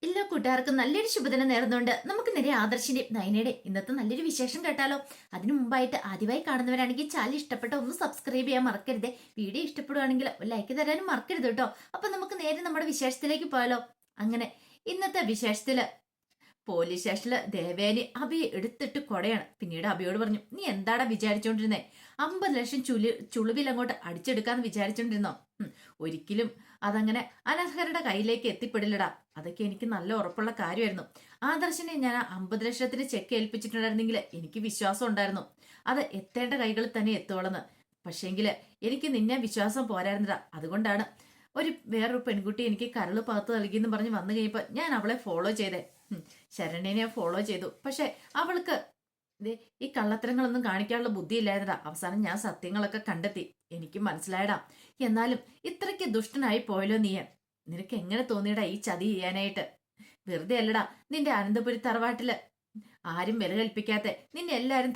എല്ലാ കൂട്ടുകാർക്കും നല്ലൊരു ശുഭദിനം നേർന്നുകൊണ്ട് നമുക്ക് നേരെ ആദർശിന്റെ നയനയുടെ ഇന്നത്തെ നല്ലൊരു വിശേഷം കേട്ടാലോ. അതിനു മുമ്പായിട്ട് ആദ്യമായി കാണുന്നവരാണെങ്കിൽ ചാനൽ ഇഷ്ടപ്പെട്ട ഒന്ന് സബ്സ്ക്രൈബ് ചെയ്യാൻ മറക്കരുത്. വീഡിയോ ഇഷ്ടപ്പെടുവാണെങ്കിൽ ലൈക്ക് തരാനും മറക്കരുത് കേട്ടോ. അപ്പൊ നമുക്ക് നേരെ നമ്മുടെ വിശേഷത്തിലേക്ക് പോയാലോ. അങ്ങനെ ഇന്നത്തെ വിശേഷത്തില് പോലീസ് സ്റ്റേഷനില് ദേവേനി അബിയെ എടുത്തിട്ട് കൊടയാണ്. പിന്നീട് അബിയോട് പറഞ്ഞു, നീ എന്താടാ വിചാരിച്ചോണ്ടിരുന്നേ? 50 ലക്ഷം ചുളുവിൽ അങ്ങോട്ട് അടിച്ചെടുക്കാന്ന് വിചാരിച്ചോണ്ടിരുന്നോ? ഒരിക്കലും അതങ്ങനെ അനർഹരുടെ കയ്യിലേക്ക് എത്തിപ്പെടില്ലടാ. അതൊക്കെ എനിക്ക് നല്ല ഉറപ്പുള്ള കാര്യമായിരുന്നു. ആദർശനെ ഞാൻ 50 ലക്ഷത്തിന് ചെക്ക് ഏൽപ്പിച്ചിട്ടുണ്ടായിരുന്നെങ്കിൽ എനിക്ക് വിശ്വാസം ഉണ്ടായിരുന്നു അത് എത്തേണ്ട കൈകളിൽ തന്നെ എത്തുവളെന്ന്. പക്ഷേങ്കില് എനിക്ക് നിന്നെ വിശ്വാസം പോരായിരുന്നടാ. അതുകൊണ്ടാണ് വേറൊരു പെൺകുട്ടി എനിക്ക് കരള് പകത്ത് നൽകിയെന്ന് പറഞ്ഞ് വന്നു കഴിയുമ്പോൾ ഞാൻ അവളെ ഫോളോ ചെയ്തേ. ശരണ്യനെ ഫോളോ ചെയ്തു. പക്ഷെ അവൾക്ക് ഈ കള്ളത്തരങ്ങളൊന്നും കാണിക്കാനുള്ള ബുദ്ധിയില്ലായിരുന്നടാ. അവസാനം ഞാൻ സത്യങ്ങളൊക്കെ കണ്ടെത്തി. എനിക്ക് മനസ്സിലായടാ. എന്നാലും ഇത്രയ്ക്ക് ദുഷ്ടനായി പോയല്ലോ നീ. നിനക്ക് എങ്ങനെ തോന്നിയടാ ഈ ചതി ചെയ്യാനായിട്ട്? വെറുതെ അല്ലടാ നിന്റെ അനന്തപുരി തറവാട്ടില് ആരും വില കൽപ്പിക്കാത്ത നിന്നെ എല്ലാരും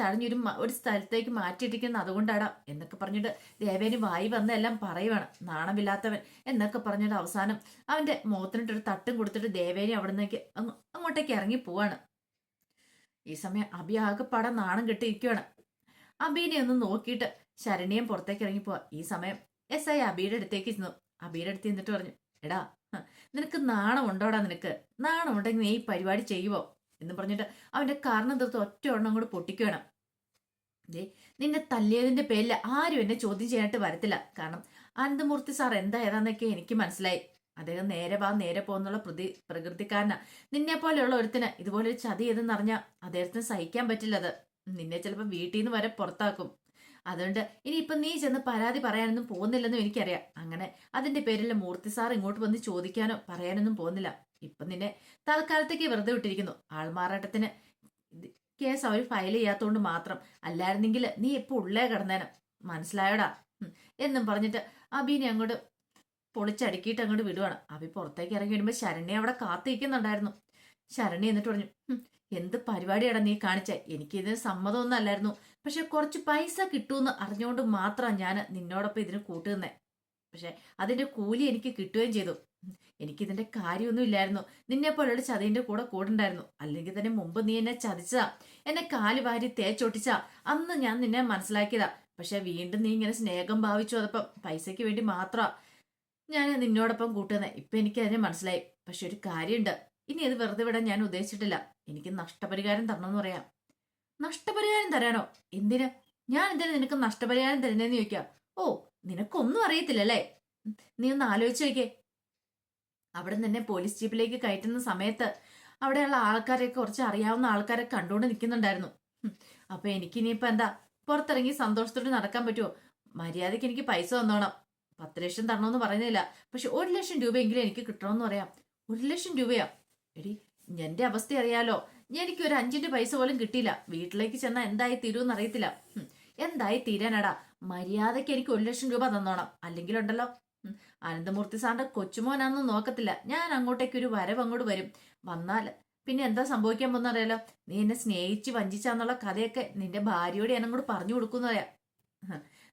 ഒരു സ്ഥലത്തേക്ക് മാറ്റിയിട്ടിരിക്കുന്ന അതുകൊണ്ടാടാ എന്നൊക്കെ പറഞ്ഞിട്ട് ദേവേനി വായി വന്ന എല്ലാം പറയുവാണ്. നാണമില്ലാത്തവൻ എന്നൊക്കെ പറഞ്ഞിട്ട് അവസാനം അവന്റെ മുഖത്തിനിട്ടൊരു തട്ടും കൊടുത്തിട്ട് ദേവേനി അവിടുന്നേക്ക് അങ്ങോട്ടേക്ക് ഇറങ്ങി പോവാണ്. ഈ സമയം അബി ആകെപ്പാടെ നാണം കെട്ടിയിരിക്കുവാണ്. അബീനെ ഒന്ന് നോക്കിയിട്ട് ശരണ്യം പുറത്തേക്ക് ഇറങ്ങിപ്പോവാ. ഈ സമയം എസ് ഐ അബിയുടെ അടുത്തേക്ക് ഇരുന്നു. അബിയുടെ അടുത്ത് നിന്നിട്ട് പറഞ്ഞു, എടാ നിനക്ക് നാണം ഉണ്ടോടാ? നിനക്ക് നാണം ഉണ്ടെങ്കിൽ നീ ഈ പരിപാടി ചെയ്യുവോ എന്ന് പറഞ്ഞിട്ട് അവന്റെ കാരണം തീർത്ത് ഒറ്റ എണ്ണം കൂടെ പൊട്ടിക്കുകയാണ്. നിന്നെ തല്ലിയതിന്റെ പേരിൽ ആരും എന്നെ ചോദ്യം ചെയ്യാനായിട്ട് വരത്തില്ല. കാരണം അനന്തമൂർത്തി സാർ എന്താ ഏതാന്നൊക്കെ എനിക്ക് മനസ്സിലായി. അദ്ദേഹം നേരെ പോകുന്നുള്ള പ്രകൃതിക്കാരനാ. നിന്നെ പോലെയുള്ള ഒരുത്തിന് ഇതുപോലെ ഒരു ചതി ചെയ്തെന്ന് അറിഞ്ഞാൽ അദ്ദേഹത്തിന് സഹിക്കാൻ പറ്റില്ലത്. നിന്നെ ചിലപ്പോൾ വീട്ടിൽ നിന്ന് വരെ പുറത്താക്കും. അതുകൊണ്ട് ഇനിയിപ്പം നീ ചെന്ന് പരാതി പറയാനൊന്നും പോകുന്നില്ലെന്നും എനിക്കറിയാം. അങ്ങനെ അതിന്റെ പേരിൽ മൂർത്തി സാർ ഇങ്ങോട്ട് വന്ന് ചോദിക്കാനോ പറയാനൊന്നും പോകുന്നില്ല. ഇപ്പം നിന്നെ തൽക്കാലത്തേക്ക് വെറുതെ വിട്ടിരിക്കുന്നു. ആൾമാറാട്ടത്തിന് കേസ് അവർ ഫയൽ ചെയ്യാത്തോണ്ട് മാത്രം. അല്ലായിരുന്നെങ്കിൽ നീ ഇപ്പൊ ഉള്ളേ കിടന്നേനും. മനസ്സിലായോടാ എന്നും പറഞ്ഞിട്ട് അബീനെ അങ്ങോട്ട് പൊളിച്ചടുക്കിയിട്ട് അങ്ങോട്ട് വിടുവാണ്. അബി പുറത്തേക്ക് ഇറങ്ങി വരുമ്പോ ശരണ്യ അവിടെ കാത്തിരിക്കുന്നുണ്ടായിരുന്നു. ശരണ്യ എന്നിട്ട് പറഞ്ഞു, എന്ത് പരിപാടിയാടാ നീ കാണിച്ചേ? എനിക്ക് ഇതിന് സമ്മതമൊന്നും അല്ലായിരുന്നു. പക്ഷെ കുറച്ച് പൈസ കിട്ടുമെന്ന് അറിഞ്ഞുകൊണ്ട് മാത്രമാണ് ഞാൻ നിന്നോടൊപ്പം ഇതിന് കൂട്ടുന്നേ. പക്ഷെ അതിന്റെ കൂലി എനിക്ക് കിട്ടുകയും ചെയ്തു. എനിക്കിതിന്റെ കാര്യമൊന്നും ഇല്ലായിരുന്നു. നിന്നെ പോലെയുള്ള ചതിന്റെ കൂടെ കൂടുണ്ടായിരുന്നു. അല്ലെങ്കിൽ തന്നെ മുമ്പ് നീ എന്നെ ചതിച്ചതാ, എന്നെ കാല് വാരി തേച്ചൊട്ടിച്ചാ. അന്ന് ഞാൻ നിന്നെ മനസ്സിലാക്കിയതാ. പക്ഷെ വീണ്ടും നീ ഇങ്ങനെ സ്നേഹം ഭാവിച്ചു അതപ്പം പൈസയ്ക്ക് വേണ്ടി മാത്രമാ ഞാൻ നിന്നോടൊപ്പം കൂട്ടുന്നേ. ഇപ്പൊ എനിക്ക് അതിനെ മനസ്സിലായി. പക്ഷെ ഒരു കാര്യമുണ്ട്, ഇനി അത് വെറുതെ വിടാൻ ഞാൻ ഉദ്ദേശിച്ചിട്ടില്ല. എനിക്ക് നഷ്ടപരിഹാരം തരണമെന്ന് പറയാം. നഷ്ടപരിഹാരം തരാനോ? എന്തിന്? ഞാൻ എന്തിനു നിനക്ക് നഷ്ടപരിഹാരം തരുന്നതെന്ന് ചോദിക്കാം. ഓ, നിനക്കൊന്നും അറിയത്തില്ലല്ലേ? നീ ഒന്ന് ആലോചിച്ച് നോക്കിയേ. അവിടെ തന്നെ പോലീസ് ജീപ്പിലേക്ക് കയറ്റുന്ന സമയത്ത് അവിടെയുള്ള ആൾക്കാരെയൊക്കെ കുറച്ച് അറിയാവുന്ന ആൾക്കാരെ കണ്ടുകൊണ്ട് നിൽക്കുന്നുണ്ടായിരുന്നു. അപ്പൊ എനിക്കിനിയിപ്പോ എന്താ പുറത്തിറങ്ങി സന്തോഷത്തോടെ നടക്കാൻ പറ്റുമോ? മര്യാദയ്ക്ക് എനിക്ക് പൈസ തന്നോണം. 10 ലക്ഷം തരണമെന്ന് പറയുന്നില്ല. പക്ഷെ 1 ലക്ഷം രൂപയെങ്കിലും എനിക്ക് കിട്ടണമെന്ന് പറയാം. 1 ലക്ഷം രൂപയാ? എടി, എന്റെ അവസ്ഥ അറിയാലോ. എനിക്ക് ഒരു 5ന്റെ പൈസ പോലും കിട്ടിയില്ല. വീട്ടിലേക്ക് ചെന്നാൽ എന്തായി തീരുമെന്ന് അറിയത്തില്ല. എന്തായി തീരാനാടാ? മര്യാദയ്ക്ക് എനിക്ക് 1 ലക്ഷം രൂപ തന്നോണം. അല്ലെങ്കിലുണ്ടല്ലോ അനന്തമൂർത്തി സാറിന്റെ കൊച്ചുമോനാന്ന് നോക്കത്തില്ല. ഞാൻ അങ്ങോട്ടേക്ക് ഒരു വരവ് അങ്ങോട്ട് വരും. വന്നാൽ പിന്നെ എന്താ സംഭവിക്കാൻ പോകുന്ന അറിയാലോ. നീ എന്നെ സ്നേഹിച്ച് വഞ്ചിച്ചാന്നുള്ള കഥയൊക്കെ നിന്റെ ഭാര്യയോട് ഞാൻ അങ്ങോട്ട് പറഞ്ഞു കൊടുക്കുന്നറിയാം.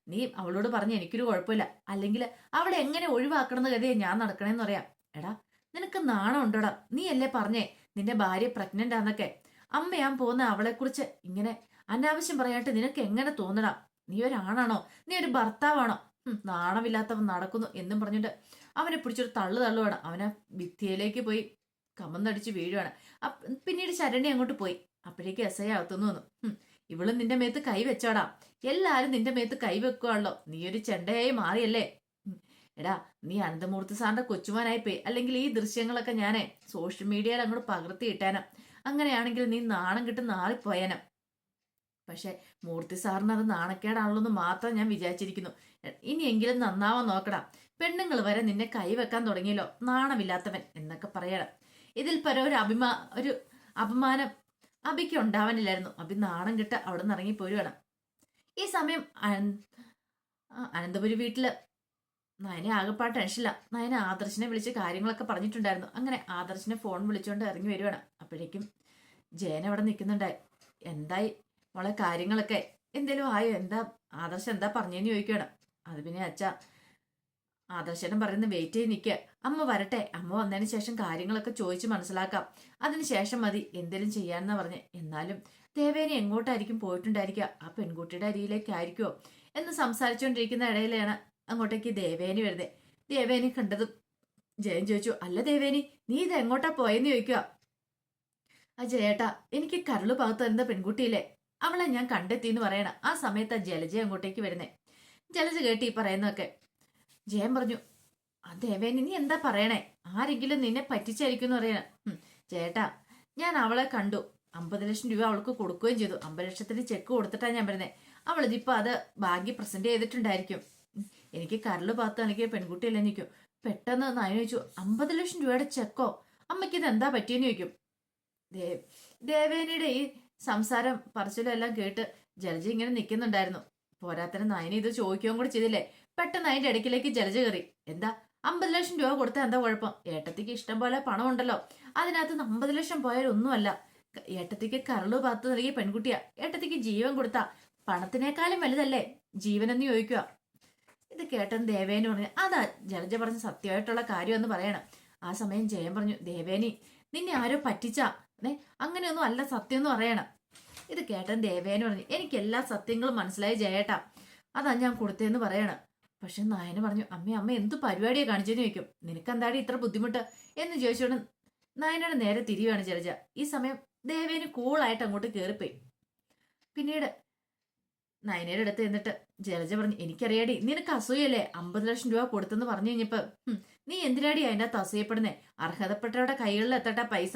നീ അവളോട് പറഞ്ഞ എനിക്കൊരു കുഴപ്പമില്ല. അല്ലെങ്കിൽ അവളെ എങ്ങനെ ഒഴിവാക്കണമെന്ന് കരുതിയാ ഞാൻ നടക്കണേന്ന് പറയാം. എടാ, നിനക്ക് നാണം ഉണ്ടോടാ? നീ അല്ലേ പറഞ്ഞേ നിന്റെ ഭാര്യ പ്രഗ്നന്റ് ആന്നൊക്കെ? അമ്മയാൻ പോകുന്ന അവളെ കുറിച്ച് ഇങ്ങനെ അനാവശ്യം പറയാനായിട്ട് നിനക്ക് എങ്ങനെ തോന്നടാ? നീ ഒരാണാണോ? നീ ഒരു ഭർത്താവാണോ? നാണമില്ലാത്തവൻ നടക്കുന്നു എന്നും പറഞ്ഞിട്ട് അവനെ പിടിച്ചൊരു തള്ളുവാണ്. അവനെ ഭിത്തിയിലേക്ക് പോയി കമന്നടിച്ച് വീഴുവാണ്. പിന്നീട് ശരണ്യ അങ്ങോട്ട് പോയി. അപ്പോഴേക്ക് എസ് ഐ അകത്തുനിന്ന് വന്നു. ഇവളും നിന്റെ മേത്ത് കൈ വെച്ചോടാ. എല്ലാരും നിന്റെ മേത്ത് കൈ വെക്കുവാണല്ലോ. നീ ഒരു ചെണ്ടയായി മാറിയല്ലേ? എടാ, നീ അനന്തമൂർത്തി സാറിന്റെ കൊച്ചുമാനായി പോയി. അല്ലെങ്കിൽ ഈ ദൃശ്യങ്ങളൊക്കെ ഞാനേ സോഷ്യൽ മീഡിയയിൽ അങ്ങോട്ട് പകർത്തി ഇട്ടാനും. അങ്ങനെയാണെങ്കിൽ നീ നാണം കിട്ട് നാറിപ്പോയാനും. പക്ഷെ മൂർത്തി സാറിന് അത് നാണക്കേടാണല്ലോ എന്ന് മാത്രം ഞാൻ വിചാരിച്ചിരിക്കുന്നു. ഇനിയെങ്കിലും നന്നാവാൻ നോക്കടാ. പെണ്ണുങ്ങൾ വരെ നിന്നെ കൈവെക്കാൻ തുടങ്ങിയല്ലോ, നാണമില്ലാത്തവൻ എന്നൊക്കെ പറയണം. ഇതിൽ പരം ഒരു അപമാനം അബിക്ക് ഉണ്ടാവാനില്ലായിരുന്നു. അബി നാണം കിട്ട് അവിടെ നിന്ന് ഇറങ്ങിപ്പോരുവാണ്. ഈ സമയം അനന്തപുരി വീട്ടില് നയന ആകെപ്പാട് ടെൻഷനില്ല. നയന ആദർശിനെ വിളിച്ച് കാര്യങ്ങളൊക്കെ പറഞ്ഞിട്ടുണ്ടായിരുന്നു. അങ്ങനെ ആദർശിനെ ഫോൺ വിളിച്ചുകൊണ്ട് ഇറങ്ങി വരുവാണ്. അപ്പോഴേക്കും ജയൻ അവിടെ നിൽക്കുന്നുണ്ടായി. എന്തായി മോളെ കാര്യങ്ങളൊക്കെ? എന്തേലും ആയോ? എന്താ ആദർശ് എന്താ പറഞ്ഞെന്ന് ചോദിക്കുകയാണ്. അത് പിന്നെ അച്ഛ ആദർശനം പറയുന്നത് വെയിറ്റ് ചെയ്ത് നിൽക്കുക, അമ്മ വരട്ടെ, അമ്മ വന്നതിന് ശേഷം കാര്യങ്ങളൊക്കെ ചോദിച്ച് മനസ്സിലാക്കാം, അതിനുശേഷം മതി എന്തെങ്കിലും ചെയ്യാനെന്നാ പറഞ്ഞ്. എന്നാലും ദേവേനെ എങ്ങോട്ടായിരിക്കും പോയിട്ടുണ്ടായിരിക്കുക, ആ പെൺകുട്ടിയുടെ അരിയിലേക്കായിരിക്കുമോ എന്ന് സംസാരിച്ചുകൊണ്ടിരിക്കുന്ന ഇടയിലാണ് അങ്ങോട്ടേക്ക് ദേവേനി വരുന്നത്. ദേവേനി കണ്ടതും ജയൻ ചോദിച്ചു, അല്ല ദേവേനി, നീ ഇത് എങ്ങോട്ടാ പോയെന്ന് ചോദിക്കുക. ആ ജയേട്ടാ, എനിക്ക് കരള് ഭാഗത്ത് വരുന്ന പെൺകുട്ടിയില്ലേ, അവളെ ഞാൻ കണ്ടെത്തിന്ന് പറയണം. ആ സമയത്താ ജലജ അങ്ങോട്ടേക്ക് വരുന്നേ. ജലജ കേട്ടി ഈ പറയുന്നതൊക്കെ. ജയൻ പറഞ്ഞു, ആ ദേവേനി നീ എന്താ പറയണേ, ആരെങ്കിലും നിന്നെ പറ്റിച്ചായിരിക്കും എന്ന് പറയണ. ചേട്ടാ, ഞാൻ അവളെ കണ്ടു, 50 ലക്ഷം രൂപ അവൾക്ക് കൊടുക്കുകയും ചെയ്തു. 50 ലക്ഷത്തിന് ചെക്ക് കൊടുത്തിട്ടാണ് ഞാൻ വരുന്നത്. അവളിതിപ്പോ അത് ബാങ്കി പ്രസന്റ് ചെയ്തിട്ടുണ്ടായിരിക്കും. എനിക്ക് കരള് ഭാഗത്ത് എനിക്ക് പെൺകുട്ടിയല്ലേ നിൽക്കും. പെട്ടെന്ന് നയന ചോദിച്ചു, 50 ലക്ഷം രൂപയുടെ ചെക്കോ, അമ്മയ്ക്ക് ഇത് എന്താ പറ്റിയെന്ന് ചോദിക്കും. ദേവേനിയുടെ ഈ സംസാരം പറച്ചിലും എല്ലാം കേട്ട് ജലജ ഇങ്ങനെ നിൽക്കുന്നുണ്ടായിരുന്നു. പോരാത്തരം നയന ഇത് ചോദിക്കുകയും കൂടി ചെയ്തില്ലേ. പെട്ടെന്ന് അതിന്റെ ഇടയ്ക്കിലേക്ക് ജലജ കയറി. എന്താ 50 ലക്ഷം രൂപ കൊടുത്താൽ എന്താ കുഴപ്പം, ഏട്ടത്തിക്ക് ഇഷ്ടം പോലെ പണം ഉണ്ടല്ലോ, അതിനകത്ത് 50 ലക്ഷം പോയാലൊന്നുമല്ല. ഏട്ടത്തിക്ക് കരള് പാത്ത് നൽകിയ പെൺകുട്ടിയാ, ഏട്ടത്തിക്ക് ജീവൻ കൊടുത്താ പണത്തിനേക്കാളും വലുതല്ലേ ജീവനെന്ന് ചോദിക്കുക. ഇത് കേട്ടെന്ന് ദേവേനി പറഞ്ഞു, അതാ ജലജ പറഞ്ഞ സത്യമായിട്ടുള്ള കാര്യം എന്ന് പറയണം. ആ സമയം ജയൻ പറഞ്ഞു, ദേവേനി നിന്നെ ആരോ പറ്റിച്ചാ, അങ്ങനെയൊന്നും അല്ല സത്യം എന്ന് പറയണം. ഇത് കേട്ടെന്ന് ദേവേനി പറഞ്ഞു, എനിക്ക് എല്ലാ സത്യങ്ങളും മനസ്സിലായി ജയേട്ടാ, അതാ ഞാൻ കൊടുത്തേന്ന് പറയണം. പക്ഷെ നായന പറഞ്ഞു, അമ്മ എന്ത് പരിപാടിയാണ് കാണിച്ചെന്ന് ചോദിക്കും. നിനക്കെന്താടി ഇത്ര ബുദ്ധിമുട്ട് എന്ന് ചോദിച്ചോണ്ട് നായനയുടെ നേരെ തിരിയുവാണ് ജലജ. ഈ സമയം ദേവേനി കൂളായിട്ട് അങ്ങോട്ട് കയറിപ്പോയി. പിന്നീട് നയനയുടെ അടുത്ത് എന്നിട്ട് ജലജ പറഞ്ഞു, എനിക്കറിയാടി നിനക്ക് അസൂയല്ലേ 50 ലക്ഷം രൂപ കൊടുത്തെന്ന് പറഞ്ഞു കഴിഞ്ഞപ്പോ, നീ എന്തിനാടി അതിൻ്റെ അകത്ത് അസൂയപ്പെടുന്നേ, അർഹതപ്പെട്ടവരുടെ കൈകളിൽ എത്തട്ട പൈസ,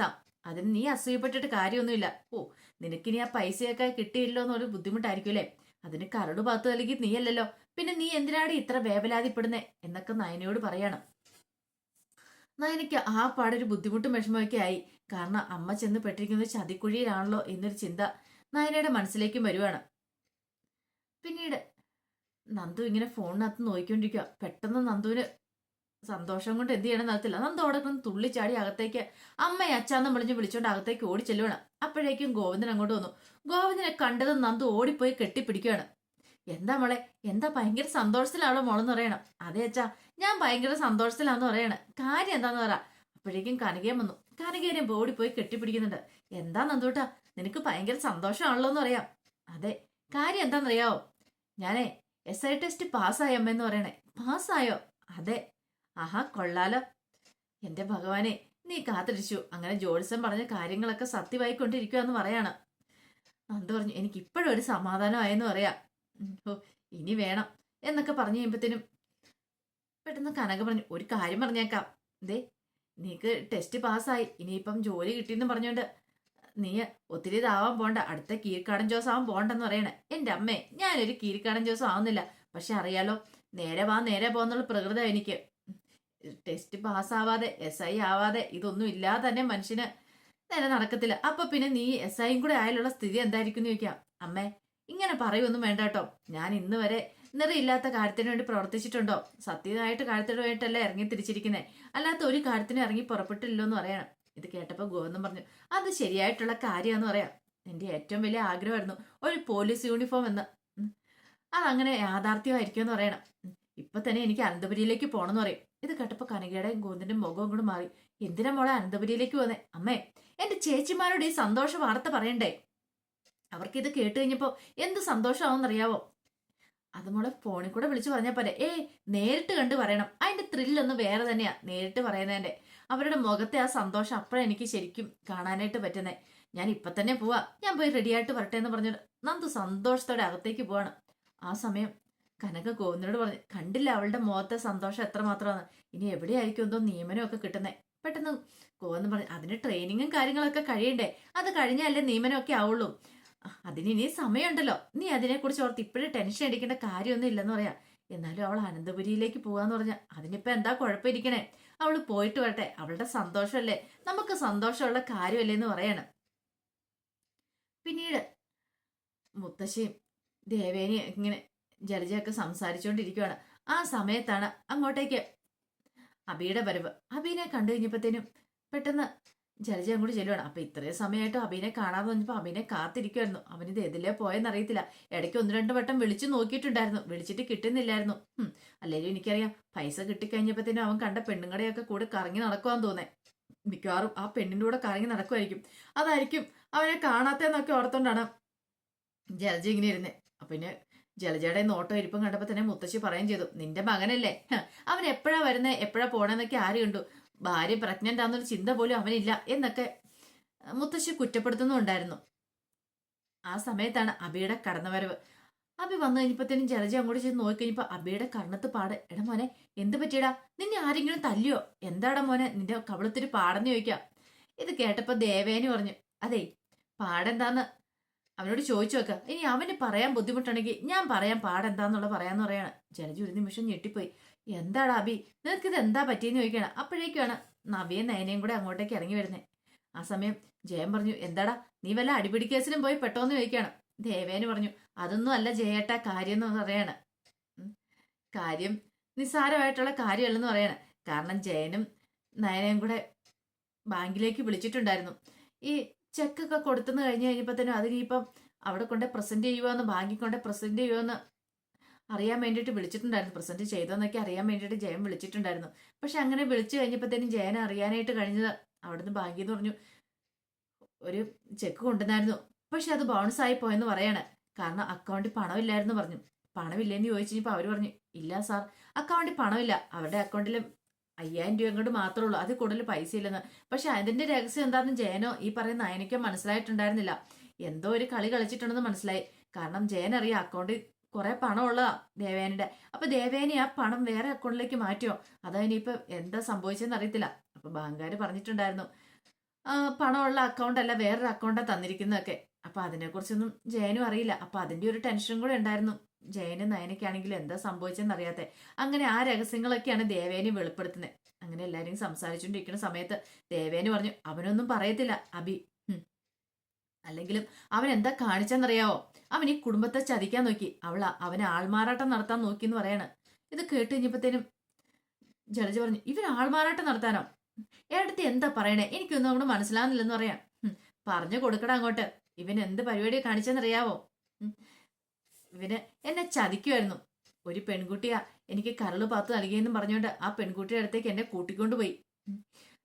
അതിന് നീ അസൂയപ്പെട്ടിട്ട് കാര്യമൊന്നുമില്ല. ഓ, നിനക്കിനി ആ പൈസയൊക്കെ കിട്ടിയില്ലോ എന്നൊരു ബുദ്ധിമുട്ടായിരിക്കും, അതിന് കരട് ഭാഗത്ത് നൽകി നീയല്ലല്ലോ, പിന്നെ നീ എന്തിനാടി ഇത്ര വേവലാതിപ്പെടുന്നേ എന്നൊക്കെ നയനയോട് പറയണം. നയനയ്ക്ക് ആ പാടൊരു ബുദ്ധിമുട്ടും വിഷമമൊക്കെ ആയി. കാരണം അമ്മ ചെന്ന് പെട്ടിരിക്കുന്നത് ചതിക്കുഴിയിലാണല്ലോ എന്നൊരു ചിന്ത നയനയുടെ മനസ്സിലേക്കും വരുവാണ്. പിന്നീട് നന്ദു ഇങ്ങനെ ഫോണിനകത്ത് നോക്കിക്കൊണ്ടിരിക്കുക. പെട്ടെന്ന് നന്ദുവിന് സന്തോഷം കൊണ്ട് എന്ത് ചെയ്യണം നടത്തില്ല. നന്ദു അവിടെ നിന്ന് തുള്ളിച്ചാടി അകത്തേക്ക് അമ്മയെ അച്ചാന്ന് വിളിച്ചോണ്ട് അകത്തേക്ക് ഓടി ചെല്ലുവാണ്. അപ്പോഴേക്കും ഗോവിന്ദൻ അങ്ങോട്ട് വന്നു. ഗോവിന്ദനെ കണ്ടതും നന്ദു ഓടിപ്പോയി കെട്ടിപ്പിടിക്കുകയാണ്. എന്താ മോളെ, എന്താ ഭയങ്കര സന്തോഷത്തിലാണോ മോളെന്ന് പറയണം. അതെ അച്ഛാ, ഞാൻ ഭയങ്കര സന്തോഷത്തിലാന്ന് പറയണം. കാര്യം എന്താന്ന് പറ. അപ്പോഴേക്കും കനകയും വന്നു. കനകേനെ ഓടിപ്പോയി കെട്ടിപ്പിടിക്കുന്നുണ്ട്. എന്താ നന്ദൂട്ടാ, നിനക്ക് ഭയങ്കര സന്തോഷമാണല്ലോ എന്ന് പറയാം. അതെ, കാര്യം എന്താണെന്നറിയാവോ, ഞാനേ SI ടെസ്റ്റ് പാസ്സായി അമ്മ എന്ന് പറയണേ. പാസ്സായോ? അതെ. ആഹാ, കൊള്ളാലോ. എന്റെ ഭഗവാനെ, നീ കാത്തിരിച്ചു. അങ്ങനെ ജോത്സ്യം പറഞ്ഞ കാര്യങ്ങളൊക്കെ സത്യമായിക്കൊണ്ടിരിക്കുക എന്ന് പറയാണ്. നന്ദു പറഞ്ഞു, എനിക്ക് ഇപ്പോഴും ഒരു സമാധാനമായെന്ന് പറയാം. ഓ, ഇനി വേണം എന്നൊക്കെ പറഞ്ഞു കഴിയുമ്പത്തേനും പെട്ടെന്ന് കനക പറഞ്ഞു, ഒരു കാര്യം പറഞ്ഞേക്കാം. ദേ, നീക്ക് ടെസ്റ്റ് പാസ്സായി, ഇനിയിപ്പം ജോലി കിട്ടിയെന്ന് പറഞ്ഞോണ്ട് നീ ഒത്തിരി ഇതാവാൻ പോണ്ട, അടുത്ത കീഴ്ക്കാടൻ ജോസ് ആവാൻ പോണ്ടെന്ന് പറയണേ. എൻ്റെ അമ്മേ, ഞാനൊരു കീഴ്ക്കാടൻ ജോസ് ആവുന്നില്ല. പക്ഷെ അറിയാലോ, നേരെ പോന്നുള്ള പ്രകൃതം എനിക്ക്. ടെസ്റ്റ് പാസ്സാവാതെ SI ആവാതെ ഇതൊന്നും ഇല്ലാതെ തന്നെ മനുഷ്യന് നേരെ നടക്കത്തില്ല. അപ്പൊ പിന്നെ നീ SIയും കൂടെ ആയാലുള്ള സ്ഥിതി എന്തായിരിക്കും എന്ന് ചോദിക്കാം. അമ്മേ, ഇങ്ങനെ പറയൊന്നും വേണ്ട കേട്ടോ. ഞാൻ ഇന്ന് വരെ നിറയില്ലാത്ത കാര്യത്തിന് വേണ്ടി പ്രവർത്തിച്ചിട്ടുണ്ടോ? സത്യമായിട്ട് കാര്യത്തിന് വേണ്ടിയിട്ടല്ല ഇറങ്ങി തിരിച്ചിരിക്കുന്നത്, അല്ലാത്ത ഒരു കാര്യത്തിന് ഇറങ്ങി പുറപ്പെട്ടില്ലോ എന്ന് പറയണം. ഇത് കേട്ടപ്പോൾ ഗോവിന്ദൻ പറഞ്ഞു, അത് ശരിയായിട്ടുള്ള കാര്യമാണെന്ന് പറയാം. എൻ്റെ ഏറ്റവും വലിയ ആഗ്രഹമായിരുന്നു ഒരു പോലീസ് യൂണിഫോം എന്ന്. അതങ്ങനെ യാഥാർത്ഥ്യമായിരിക്കും എന്ന് പറയണം. ഇപ്പൊ തന്നെ എനിക്ക് അനന്തപുരിയിലേക്ക് പോകണമെന്ന് പറയും. ഇത് കേട്ടപ്പോൾ കനകയുടെയും ഗോവിന്ദന്റെ മുഖവും കൂടെ മാറി. എന്തിനാ മോളെ അനന്തപുരിയിലേക്ക് പോന്നേ? അമ്മേ, എന്റെ ചേച്ചിമാരോട് ഈ സന്തോഷ വാർത്ത പറയണ്ടേ? അവർക്ക് ഇത് കേട്ട് കഴിഞ്ഞപ്പോ എന്ത് സന്തോഷമാവെന്നറിയാവോ? അത് മോളെ ഫോണിൽ കൂടെ വിളിച്ചു പറഞ്ഞാൽ പോലെ. നേരിട്ട് കണ്ട് പറയണം. അതിന്റെ ത്രില്ലൊന്ന് വേറെ തന്നെയാ നേരിട്ട് പറയുന്നതിന്റെ. അവരുടെ മുഖത്തെ ആ സന്തോഷം അപ്പോഴാണ് എനിക്ക് ശരിക്കും കാണാനായിട്ട് പറ്റുന്നേ. ഞാൻ ഇപ്പൊ തന്നെ പോവാ, ഞാൻ പോയി റെഡിയായിട്ട് വരട്ടെ എന്ന് പറഞ്ഞിട്ട് നന്ദു സന്തോഷത്തോടെ അകത്തേക്ക് പോവാണ്. ആ സമയം കനക ഗോവിന്ദനോട് പറഞ്ഞു, കണ്ടില്ല അവളുടെ മുഖത്തെ സന്തോഷം എത്രമാത്രമാണ്. ഇനി എവിടെയായിരിക്കും എന്തോ നിയമനമൊക്കെ കിട്ടുന്നേ. പെട്ടെന്ന് ഗോവിന്ദൻ പറഞ്ഞു, അതിന് ട്രെയിനിങ്ങും കാര്യങ്ങളൊക്കെ കഴിയണ്ടേ, അത് കഴിഞ്ഞാലേ നിയമനമൊക്കെ ആവുള്ളൂ. അതിന് ഇനി സമയമുണ്ടല്ലോ, നീ അതിനെക്കുറിച്ച് ഓർത്ത് ഇപ്പോഴും ടെൻഷൻ അടിക്കേണ്ട കാര്യമൊന്നും ഇല്ലെന്ന് പറയാം. എന്നാലും അവൾ അനന്തപുരിയിലേക്ക് പോവാന്ന് പറഞ്ഞാൽ അതിനിപ്പോ എന്താ കുഴപ്പമിരിക്കണേ? അവള് പോയിട്ട് വരട്ടെ, അവളുടെ സന്തോഷമല്ലേ നമുക്ക് സന്തോഷമുള്ള കാര്യമല്ലേ എന്ന് പറയാണ്. പിന്നീട് മുത്തശ്ശിയും ദേവേനിയും ഇങ്ങനെ ജലജയൊക്കെ സംസാരിച്ചുകൊണ്ടിരിക്കുകയാണ്. ആ സമയത്താണ് അങ്ങോട്ടേക്ക് അബിയുടെ വരവ്. അബീനെ കണ്ടു കഴിഞ്ഞപ്പോഴത്തേനും പെട്ടെന്ന് ജലജ അങ്ങോട്ട് ചെല്ലുവാണ്. അപ്പൊ ഇത്രയും സമയമായിട്ട് അഭിനെ കാണാതെ വന്നപ്പോ അഭിനെ കാത്തിരിക്കുമായിരുന്നു. അവനിത് എതിലേ പോയെന്നറിയത്തില്ല. ഇടയ്ക്ക് ഒന്ന് രണ്ട് വട്ടം വിളിച്ചു നോക്കിയിട്ടുണ്ടായിരുന്നു, വിളിച്ചിട്ട് കിട്ടുന്നില്ലായിരുന്നു. അല്ലെങ്കിലും എനിക്കറിയാം, പൈസ കിട്ടിക്കഴിഞ്ഞപ്പോഴത്തേനും അവൻ കണ്ട പെണ്ണുങ്ങളുടെയൊക്കെ കൂടെ കറങ്ങി നടക്കുവാന്ന് തോന്നേ. മിക്കവാറും ആ പെണ്ണിന്റെ കൂടെ കറങ്ങി നടക്കുമായിരിക്കും. അതായിരിക്കും അവനെ കാണാത്തെന്നൊക്കെ ഓർത്തോണ്ടാണ് ജലജ ഇങ്ങനെ ഇരുന്നേ. പിന്നെ ജലജയുടെ നോട്ടം ഇരിപ്പം കണ്ടപ്പോ തന്നെ മുത്തശ്ശി പറയുകയും ചെയ്തു, നിന്റെ മകനല്ലേ, അവൻ എപ്പോഴാ വരുന്നേ എപ്പോഴാ പോണെന്നൊക്കെ ആര് കണ്ടു, ഭാര്യ പ്രഗ്നന്റ് ആണെന്നൊരു ചിന്ത പോലും അവനില്ല എന്നൊക്കെ മുത്തശ്ശി കുറ്റപ്പെടുത്തുന്നുണ്ടായിരുന്നു. ആ സമയത്താണ് അബിയുടെ കടന്നുവരവ്. അബി വന്നു കഴിഞ്ഞപ്പോഴത്തേനും ജലജ അങ്ങോട്ട് ചെന്ന് നോക്കിക്കഴിഞ്ഞപ്പോ അബിയുടെ കർണത്ത് പാട്. എടാ മോനെ, എന്ത് പറ്റിയടാ, നിന്നെ ആരെങ്കിലും തല്ലിയോ, എന്താടാ മോനെ നിന്റെ കവിളത്തൊരു പാടെന്ന് ചോദിക്കാം. ഇത് കേട്ടപ്പോ ദേവേനി പറഞ്ഞു, അതെ പാടെന്താന്ന് അവനോട് ചോദിച്ചു വെക്ക, ഇനി അവന് പറയാൻ ബുദ്ധിമുട്ടാണെങ്കിൽ ഞാൻ പറയാൻ പാടെന്താന്നുള്ള പറയാന്ന് പറയാണ്. ജലജ ഒരു നിമിഷം ഞെട്ടിപ്പോയി. എന്താടാ അബി, നിനക്കിത് എന്താ പറ്റിയെന്ന് ചോദിക്കണം. അപ്പോഴേക്കാണ് നവിയും നയനയും കൂടെ അങ്ങോട്ടേക്ക് ഇറങ്ങി വരുന്നത്. ആ സമയം ജയൻ പറഞ്ഞു, എന്താടാ നീ വല്ല അടിപിടി കേസിലും പോയി പെട്ടോന്ന് ചോദിക്കണം. ദേവേന് പറഞ്ഞു, അതൊന്നും അല്ല ജയേട്ടാ കാര്യം എന്ന് പറയാണ്. കാര്യം നിസ്സാരമായിട്ടുള്ള കാര്യമല്ലെന്ന് പറയാണ്. കാരണം ജയനും നയനയും കൂടെ ബാങ്കിലേക്ക് വിളിച്ചിട്ടുണ്ടായിരുന്നു. ഈ ചെക്കൊക്കെ കൊടുത്തെന്ന് കഴിഞ്ഞ് കഴിഞ്ഞപ്പോഴത്തേനും അതിനിപ്പം അവിടെ കൊണ്ട് പ്രസന്റ് ചെയ്യുവാന്ന്, ബാങ്കിൽ കൊണ്ട് പ്രസന്റ് ചെയ്യുമെന്ന് അറിയാൻ വേണ്ടിയിട്ട് വിളിച്ചിട്ടുണ്ടായിരുന്നു. പ്രസന്റ് ചെയ്തോന്നൊക്കെ അറിയാൻ വേണ്ടിയിട്ട് ജയൻ വിളിച്ചിട്ടുണ്ടായിരുന്നു. പക്ഷെ അങ്ങനെ വിളിച്ചു കഴിഞ്ഞപ്പോഴത്തേനും ജയനെ അറിയാനായിട്ട് കഴിഞ്ഞത് അവിടുന്ന് ബാങ്കിൽ നിന്ന് പറഞ്ഞു, ഒരു ചെക്ക് കൊണ്ടുവന്നായിരുന്നു, പക്ഷെ അത് ബൗൺസ് ആയി പോയെന്ന് പറയാണ്. കാരണം അക്കൗണ്ടിൽ പണമില്ലായിരുന്നു പറഞ്ഞു. പണമില്ലെന്ന് ചോദിച്ചു കഴിഞ്ഞപ്പോൾ അവർ പറഞ്ഞു, ഇല്ല സാർ, അക്കൗണ്ടിൽ പണമില്ല, അവരുടെ അക്കൗണ്ടിൽ 5000 രൂപ കൊണ്ട് മാത്രമേ ഉള്ളൂ, അത് കൂടുതൽ പൈസ ഇല്ലെന്ന്. പക്ഷെ അതിന്റെ രഹസ്യം എന്താണെന്ന് ജയനോ ഈ പറയുന്ന നയനയ്ക്കോ മനസ്സിലായിട്ടുണ്ടായിരുന്നില്ല. എന്തോ ഒരു കളി കളിച്ചിട്ടുണ്ടെന്ന് മനസ്സിലായി. കാരണം ജയൻ അറിയാം അക്കൗണ്ടിൽ കുറെ പണം ഉള്ളതാ ദേവേനയുടെ. അപ്പൊ ദേവേനെ ആ പണം വേറെ അക്കൗണ്ടിലേക്ക് മാറ്റിയോ, അതാ ഇനിയിപ്പൊ എന്താ സംഭവിച്ചതെന്ന് അറിയത്തില്ല. അപ്പൊ ബാങ്കുകാർ പറഞ്ഞിട്ടുണ്ടായിരുന്നു, പണമുള്ള അക്കൗണ്ട് അല്ല വേറൊരു അക്കൗണ്ടാണ് തന്നിരിക്കുന്നതൊക്കെ. അപ്പൊ അതിനെക്കുറിച്ചൊന്നും ജയനും അറിയില്ല. അപ്പൊ അതിന്റെ ഒരു ടെൻഷനും കൂടെ ഉണ്ടായിരുന്നു ജയനും നയനയ്ക്കാണെങ്കിലും എന്താ സംഭവിച്ചെന്ന് അറിയാത്ത. അങ്ങനെ ആ രഹസ്യങ്ങളൊക്കെയാണ് ദേവേനെ വെളിപ്പെടുത്തുന്നത്. അങ്ങനെ എല്ലാവരും സംസാരിച്ചുകൊണ്ടിരിക്കുന്ന സമയത്ത് ദേവേന് പറഞ്ഞു, അവനൊന്നും പറയത്തില്ല അബി, അല്ലെങ്കിലും അവൻ എന്താ കാണിച്ചെന്നറിയാവോ, അവൻ ഈ കുടുംബത്തെ ചതിക്കാൻ നോക്കി, അവനെ ആൾമാറാട്ടം നടത്താൻ നോക്കി എന്ന് പറയാണ്. ഇത് കേട്ട് കഴിഞ്ഞപ്പോഴത്തേനും ജലജ പറഞ്ഞു, ഇവൻ ആൾമാറാട്ടം നടത്താനോ, ഏടത്തി എന്താ പറയണേ, എനിക്കൊന്നും അങ്ങോട്ട് മനസ്സിലാവുന്നില്ലെന്ന് പറയാം. പറഞ്ഞു കൊടുക്കടാ അങ്ങോട്ട്, ഇവൻ എന്ത് പരിപാടി കാണിച്ചെന്നറിയാവോ, ഇവന് എന്നെ ചതിക്കുമായിരുന്നു. ഒരു പെൺകുട്ടിയാ എനിക്ക് കരള് പാത്ത് നൽകിയെന്നും പറഞ്ഞുകൊണ്ട് ആ പെൺകുട്ടിയുടെ അടുത്തേക്ക് എന്നെ കൂട്ടിക്കൊണ്ടുപോയി.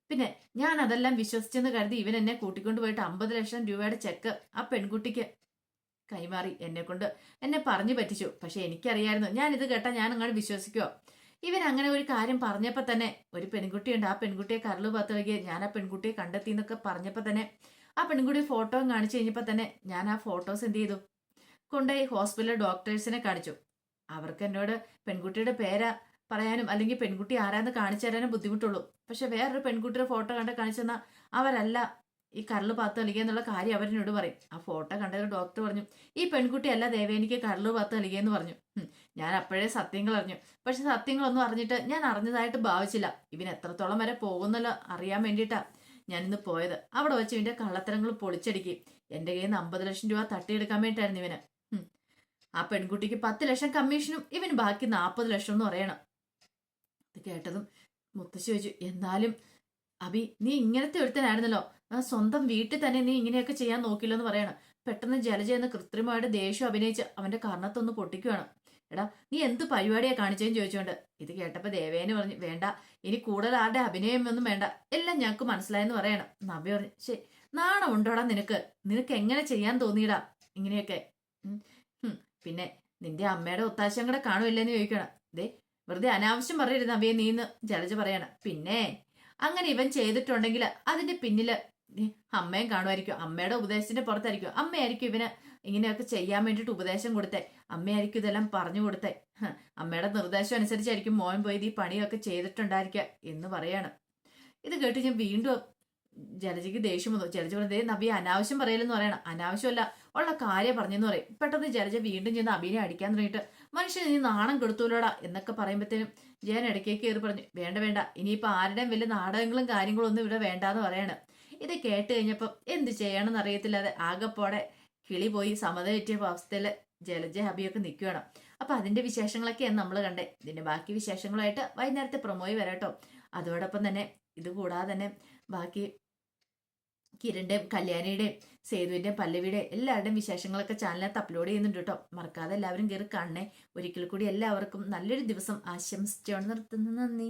പിന്നെ ഞാൻ അതെല്ലാം വിശ്വസിച്ചെന്ന് കരുതി ഇവൻ എന്നെ കൂട്ടിക്കൊണ്ടുപോയിട്ട് 50 ലക്ഷം രൂപയുടെ ചെക്ക് ആ പെൺകുട്ടിക്ക് കൈമാറി എന്നെ പറഞ്ഞു പറ്റിച്ചു. പക്ഷെ എനിക്കറിയായിരുന്നു ഞാൻ ഇത് കേട്ടാ ഞാൻ അങ്ങോട്ട് വിശ്വസിക്കുവോ. ഇവൻ അങ്ങനെ ഒരു കാര്യം പറഞ്ഞപ്പോ തന്നെ, ഒരു പെൺകുട്ടിയുണ്ട്, ആ പെൺകുട്ടിയെ കരള് പാത്ത് നൽകിയ ഞാൻ ആ പെൺകുട്ടിയെ കണ്ടെത്തി എന്നൊക്കെ പറഞ്ഞപ്പോ തന്നെ, ആ പെൺകുട്ടി ഫോട്ടോ കാണിച്ചു കഴിഞ്ഞപ്പോ തന്നെ ഞാൻ ആ ഫോട്ടോസ് എന്ത് ചെയ്തു, കൊണ്ടുപോയി ഹോസ്പിറ്റലിലെ ഡോക്ടേഴ്സിനെ കാണിച്ചു. അവർക്ക് എന്നോട് പെൺകുട്ടിയുടെ പേരാ പറയാനും അല്ലെങ്കിൽ പെൺകുട്ടി ആരാന്ന് കാണിച്ചു തരാനും ബുദ്ധിമുട്ടുള്ളൂ. പക്ഷെ വേറൊരു പെൺകുട്ടിയുടെ ഫോട്ടോ കണ്ട് കാണിച്ചെന്നാൽ അവരല്ല ഈ കരള് പാത്ത് നൽകിയ എന്നുള്ള കാര്യം അവരെന്നോട് പറയും. ആ ഫോട്ടോ കണ്ടൊരു ഡോക്ടർ പറഞ്ഞു, ഈ പെൺകുട്ടിയല്ല ദേവേനിക്ക് കരള് പാത്ത് നൽകിയെന്ന് പറഞ്ഞു. ഞാൻ അപ്പോഴേ സത്യങ്ങൾ അറിഞ്ഞു. പക്ഷെ സത്യങ്ങളൊന്നും അറിഞ്ഞിട്ട് ഞാൻ അറിഞ്ഞതായിട്ട് ഭാവിച്ചില്ല. ഇവൻ എത്രത്തോളം വരെ പോകുന്നല്ലോ അറിയാൻ വേണ്ടിയിട്ടാ ഞാനിന്ന് പോയത്. അവിടെ വെച്ച് ഇവന്റെ കള്ളത്തരങ്ങൾ പൊളിച്ചടുക്കി എന്റെ കയ്യിൽ നിന്ന് 50 ലക്ഷം രൂപ തട്ടിയെടുക്കാൻ വേണ്ടിയിട്ടായിരുന്നു ഇവന്. ആ പെൺകുട്ടിക്ക് 10 ലക്ഷം കമ്മീഷനും ഇവന് ബാക്കി 40 ലക്ഷം എന്ന് പറയണം. ഇത് കേട്ടതും മുത്തശ്ശി ചോദിച്ചു, എന്നാലും അബി നീ ഇങ്ങനത്തെ ഒരുത്തനായിരുന്നല്ലോ, സ്വന്തം വീട്ടിൽ തന്നെ നീ ഇങ്ങനെയൊക്കെ ചെയ്യാൻ നോക്കില്ലോ എന്ന് പറയണം. പെട്ടെന്ന് ജലജ എന്ന് കൃത്രിമമായിട്ട് ദേഷ്യം അഭിനയിച്ച് അവന്റെ കർണത്തൊന്ന് പൊട്ടിക്കുകയാണ്. എടാ നീ എന്ത് പരിപാടിയാ കാണിച്ചതെന്ന് ചോദിച്ചോണ്ട്. ഇത് കേട്ടപ്പോ ദേവേന് പറഞ്ഞു, വേണ്ട, ഇനി കൂടുതൽ ആരുടെ അഭിനയം ഒന്നും വേണ്ട, എല്ലാം ഞങ്ങൾക്ക് മനസ്സിലായെന്ന് പറയണം. നബി പറഞ്ഞു, ശരി, നാണം ഉണ്ടോടാ നിനക്ക് എങ്ങനെ ചെയ്യാൻ തോന്നിയിടാ ഇങ്ങനെയൊക്കെ. പിന്നെ നിന്റെ അമ്മയുടെ ഒത്താശം കൂടെ കാണുമില്ലെന്ന് ചോദിക്കണം. ദേ വെറുതെ അനാവശ്യം പറയരുത് നബിയെ നീന്ന് ജലജ പറയണം. പിന്നെ അങ്ങനെ ഇവൻ ചെയ്തിട്ടുണ്ടെങ്കിൽ അതിന്റെ പിന്നില് അമ്മയും കാണുമായിരിക്കും, അമ്മയുടെ ഉപദേശത്തിന്റെ പുറത്തായിരിക്കും. അമ്മയായിരിക്കും ഇവന് ഇങ്ങനെയൊക്കെ ചെയ്യാൻ വേണ്ടിയിട്ട് ഉപദേശം കൊടുത്തേ, അമ്മയായിരിക്കും ഇതെല്ലാം പറഞ്ഞു കൊടുത്തേ, അമ്മയുടെ നിർദ്ദേശം അനുസരിച്ചായിരിക്കും മോൻ പോയത് ഈ പണിയൊക്കെ ചെയ്തിട്ടുണ്ടായിരിക്കുക എന്ന് പറയാണ്. ഇത് കേട്ട് ഞാൻ വീണ്ടും ജലജയ്ക്ക് ദേഷ്യം വന്നു. ജലജ പറഞ്ഞത് നബി അനാവശ്യം പറയലെന്ന് പറയണം. അനാവശ്യമല്ല, ഉള്ള കാര്യം പറഞ്ഞെന്ന് പറയും. പെട്ടെന്ന് ജലജ വീണ്ടും ചെന്ന് അബീനെ അടിക്കാൻ തുടങ്ങിയിട്ട്, മനുഷ്യൻ നീ നാണം കെടുത്തൂലോടാ എന്നൊക്കെ പറയുമ്പോഴത്തേനും ജയൻ ഇടയ്ക്കേക്ക് കയറി പറഞ്ഞു, വേണ്ട, ഇനിയിപ്പോൾ ആരുടെയും വലിയ നാടകങ്ങളും കാര്യങ്ങളും ഒന്നും ഇവിടെ വേണ്ടാന്ന് പറയാണ്. ഇത് കേട്ട് കഴിഞ്ഞപ്പോൾ എന്ത് ചെയ്യണമെന്ന് അറിയത്തില്ലാതെ ആകെപ്പോടെ കിളി പോയി സമതയേറ്റിയ അവസ്ഥയിൽ ജലജ അബിയൊക്കെ നിൽക്കുകയാണ്. അപ്പൊ അതിന്റെ വിശേഷങ്ങളൊക്കെയാണ് നമ്മൾ കണ്ടേ. ഇതിന്റെ ബാക്കി വിശേഷങ്ങളായിട്ട് വൈകുന്നേരത്തെ പ്രൊമോയി വരാട്ടോ. അതോടൊപ്പം തന്നെ ഇത് കൂടാതെ തന്നെ ബാക്കി കിരണിന്റെയും കല്യാണിയുടെയും സേതുവിന്റെയും പല്ലവിയുടെയും എല്ലാവരുടെയും വിശേഷങ്ങളൊക്കെ ചാനലിനകത്ത് അപ്ലോഡ് ചെയ്യുന്നുണ്ട് കേട്ടോ. മറക്കാതെ എല്ലാവരും കയറി കാണണേ. ഒരിക്കൽ കൂടി എല്ലാവർക്കും നല്ലൊരു ദിവസം ആശംസിച്ചുകൊണ്ട് നിർത്തുന്നു. നന്ദി.